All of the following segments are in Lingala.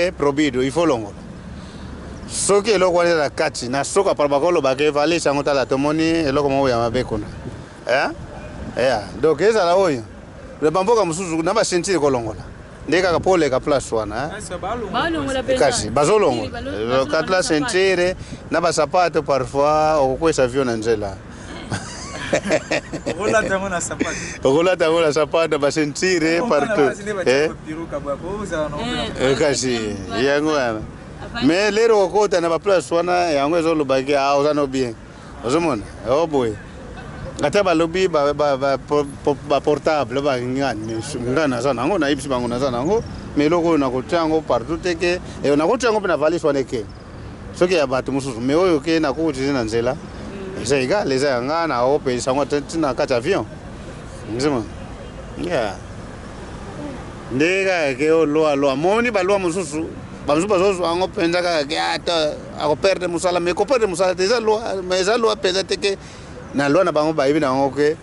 est prohibido, il faut longo. Ce qui est là, c'est la kati. Na soka par bakolo bagé valé sangota la tomoni et là comment ya mabekona. Hein? Donc ça là oyo. Le bamboka musuzu na ba sentir ko longola. Ndeka ka pole ka place wana. Kasi bazolongo. Katla sentir na ba sapato parfois okwesa avion na nzela. Rola tango na sapato ba sentir partout. Kasi yango wana. Mais les rocottes na ba place wana yango ezo lobaki a ozano bien. Ozomona. Oh boy. Ata ba lobby ba portable ba ngana sana ngo na ibisi bango na sana ngo mais loko na kotyango partout teke e na kotyango pe na valise wana ke. Soki ya batu mususu mais oyo ke na ko tizina nzela. C'est égal les ngana o pe sango tina ka avion. Ngizima. Yeah. Ndega ke o lo moni ba lo mususu. Bamusu bazozo ango penza ka ke ata ako perde musala me ko perde musala teza lo mais za lo penza teke na lo na bango ba ibi na ngoke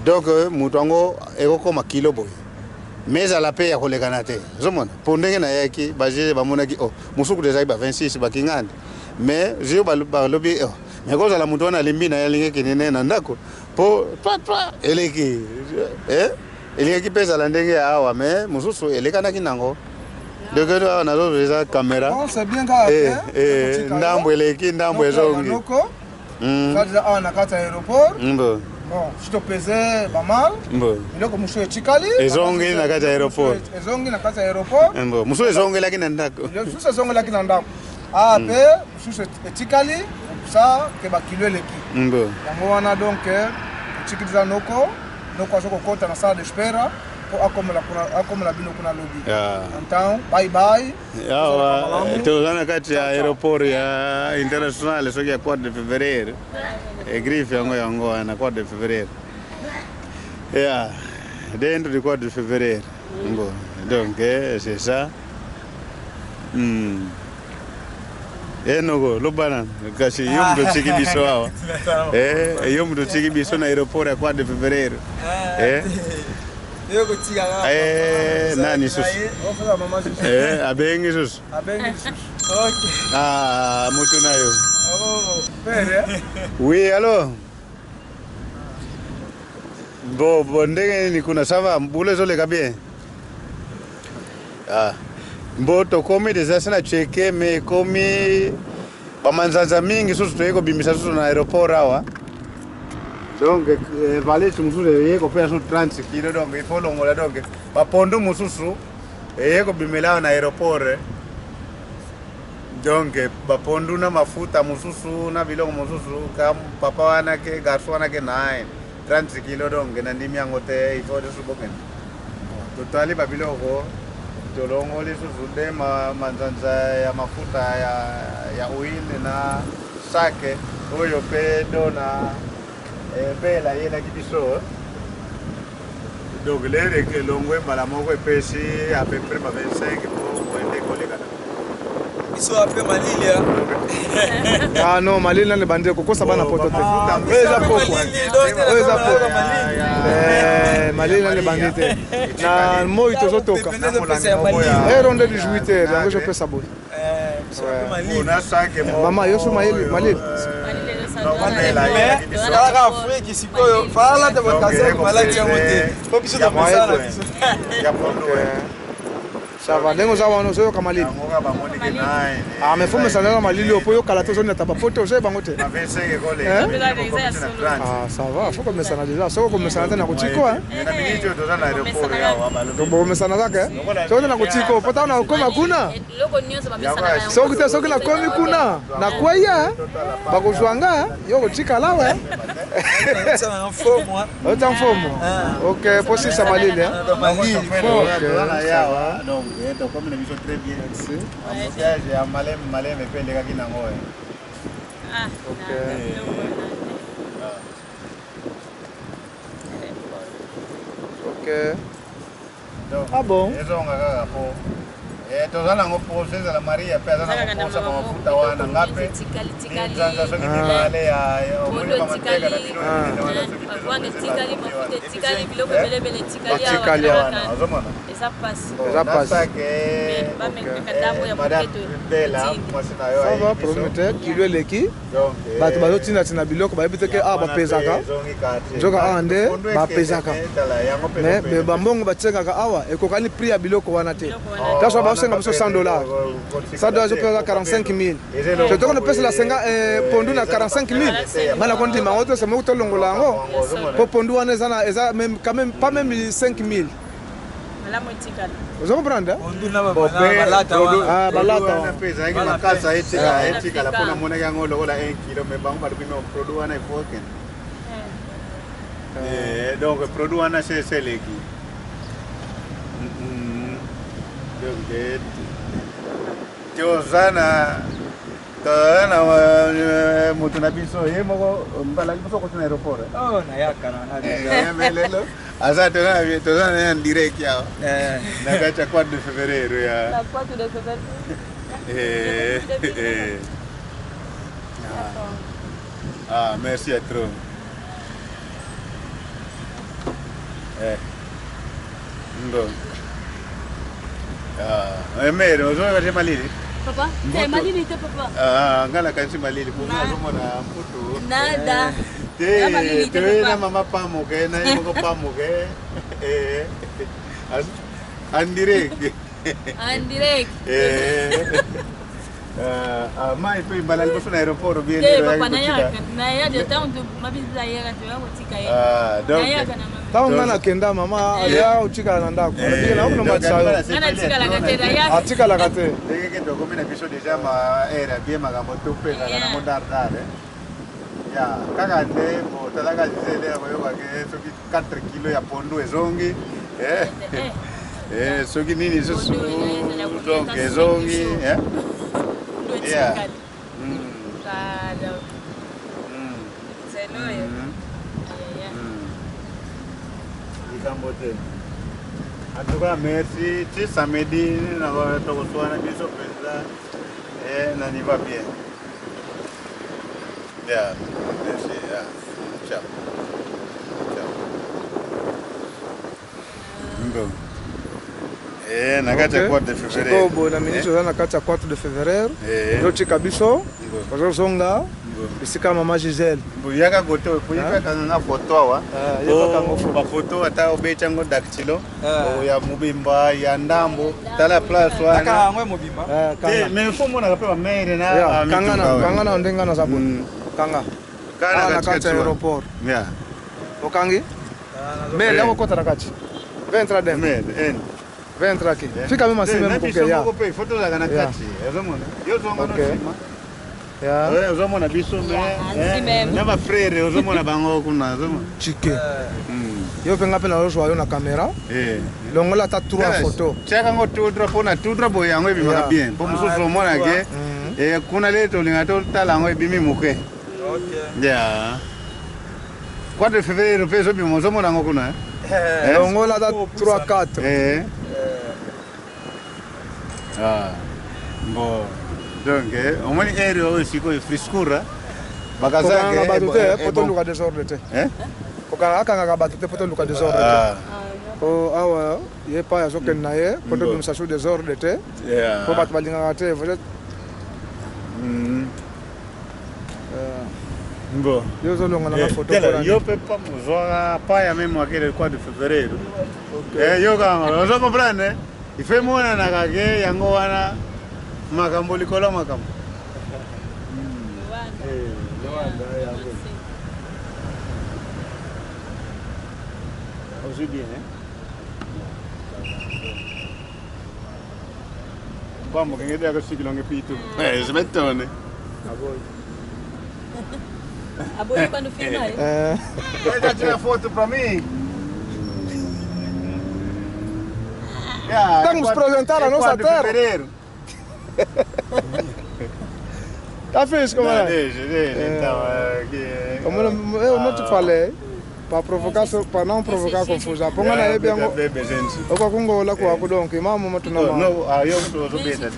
donc mutu ango eko koma kilo boy mais à la paix ya kolekana te zomona pondenge na yaki baje bamona ki musuku déjà ba 26 ba kingande mais je ba lobi mais ko za la mutu na limbi na yalinge kinene na ndako po eleki eleki pesa la ndenge awa mais mususu elekana kinango donc on a déjà caméra c'est bien grave ndambo eleki ndambo ezongi ça na kata aéroport bon je te pesais pas mal il ko muso chikali ezongi na kata aéroport muso ezongi lakini ndako muso ezongi lakini ndako pe muso chikali ça ke ba kilo eleki yango wana donc chikiliza noko azoko kota na sala d'espera akomela bino kuna lobby. Então, bye bye. Tozana kati ya aeroport ya international soki ya 4 de février. Griffe yango na 4 de février. Dentro du 4 de février. Bon, donc c'est ça. Enogo lobana kasi yomdo chiki biso awa. Yomdo chiki biso na aeroport ya 4 de février. Nani sus? Abengi sus. Mutu nayo. Pere. Oui, alors. Bon, ndenge ni kuna sava mbule zo leka bien. Mbo to komi déjà sana cheke me komi bamanzanza mingi susu toyeko bimisa susu na aeroport awa. Donc valise mususu yeko pesa 30 kilo donc il faut longola donc ba pondo mususu yeko bimela na aéroport donc ba pondo na mafuta mususu na bilongo mususu kam papa wana ke garso wana ke 30 kilo donc na ndimi yango te il faut de suboken totali ba bilongo tolongo le susu de manzanza ya mafuta ya oil na sake oyo pe dona bela yela kibiso donc les que longue mbala moko epesi à peu près 25 pour ende koleka iso ape malilia non malila le bande kokosa bana poto te eza poko malila le bande te na moi tozotoka ronde 18h yango je peux saboter maman yo so malila Afrique sikoyo fala de bakaze malaki ya mote po biso to pensana ça va lengo za wana zo kamalili mais faut me savoir malili opo yo kala to zo na taba poto zo bango te ça va faut que me sana déjà so ko me sana na kutiko to bo me sana zake so na kutiko pota na ukoma kuna so kuta so kila komi kuna na kwaya bakuzwanga yo kutika lawe ça en forme autant forme OK pour si ça malili donc comme les visions très bien ici j'ai un malin mais fait les gars qui n'ont OK OK donc bon ils ont un rapport tozana ngo process la Maria pesa na kukosa kwa mafuta wana ngape nzanza soki male ya omuli kwa mateka na bino wange tikali mafuta tikali biloko belebele tikali wana azomana esa passe ba mekeka ndambo ya poketo bela mwasina yo ça va promettre kilo eleki bato bazotinda tina biloko bayebi te a bapezaka nzoka awa nde bapezaka me bambongo batiekaka awa ekokani prix ya biloko wana te taso baosenga biso $100 $100 ezopesa 45 000 sotoko nopesela pondu na 45 000 ngana kondima yango to semoki tolongola yango mpo pondu wana eza pas même 5 000 vous comprenez? Balata pesa hiki makasa etika la pona mona yango lokola 1 kilo me bango baluki no produit wana ifoken donc produit wana c'est leki donc tiozana mutu na biso ye moko mbala biso ko tuna aéroport na yaka na melelo asa tozana en direct ya na gacha 4 de février ya la 4 de février merci à trop ndo mero ozoka malili papa c'est malili te papa ngala kansi malili pour azomona mputu nada te na mama pamoke na yoko pamoke en direct mai pe balal ko na aéroport bien papa na ya de temps de mabisa yera te yango tika ye donc ntango nga nakenda mama alia otikala na ndako na kuna matisayo atikalaka te ndenge tokomi biso déjà ma era bien makambo topesaka nango dardare ya kaka nde bo talaka zizele koyokake soki 4 kilo ya pondu ezongi soki nini lisusu donc ezongi en tout cas merci ti samedi na tokoswana biso penza na ni va bien merci ciao na kati ya 4 de février sikoyo na ministre oza na kati ya 4 de février ezotika biso bazozonga esika mama Gisèle yaka kote oyipekanga foto awa bafoto ata obeti yango dactylo ya mobimba ya ndambo tala place wana mais fo monaka mpe bamere kanga na ndenge naza boni kanga na kati ya aéroport okangi mele yakokota na kati ventra dem ventra ki fika mema sime mpoke ya foto zaka na kati ezomona yo zonga na sima ozomona biso na bafrere ozomona bango kuna ozomona chike yo mpenga mpe nazozwa yo na kamera longola ata 3 photo tiakango tudra mpona tudra boye yango ebimaka bien mpo mosusu omonake kuna le tolinga totala yango ebimi moke ya 4 de février mpe ezobima ozomona yango kuna longola ata 3 4 bon donc omoni ere oyo sikoyo friscura bakazaka bato te po toluka desordre te akangaka bato te po toluka desordre te po awa ye pa azokende na ye po tobimisa so desordre te po bato balingaka te bon yo ozolonga na bafoto yo mpe pa mozwaka pa ya meme wakele 4 de février yo kanga ozo comprendre ife monanaka ke yango wana makambo likolo makambo aussi bien vamos que ngede akasiki longe pitu zimetone aboyi quando filma vai tirar foto para mim. Vamos apresentar a nossa terra. Tá feliz como é? Deixa. Então, eu não te falei. para não provocar confusão. Ponga na ebe yango. Oka kungo la kwa kudonki mamu matuna. No, eu sou beta.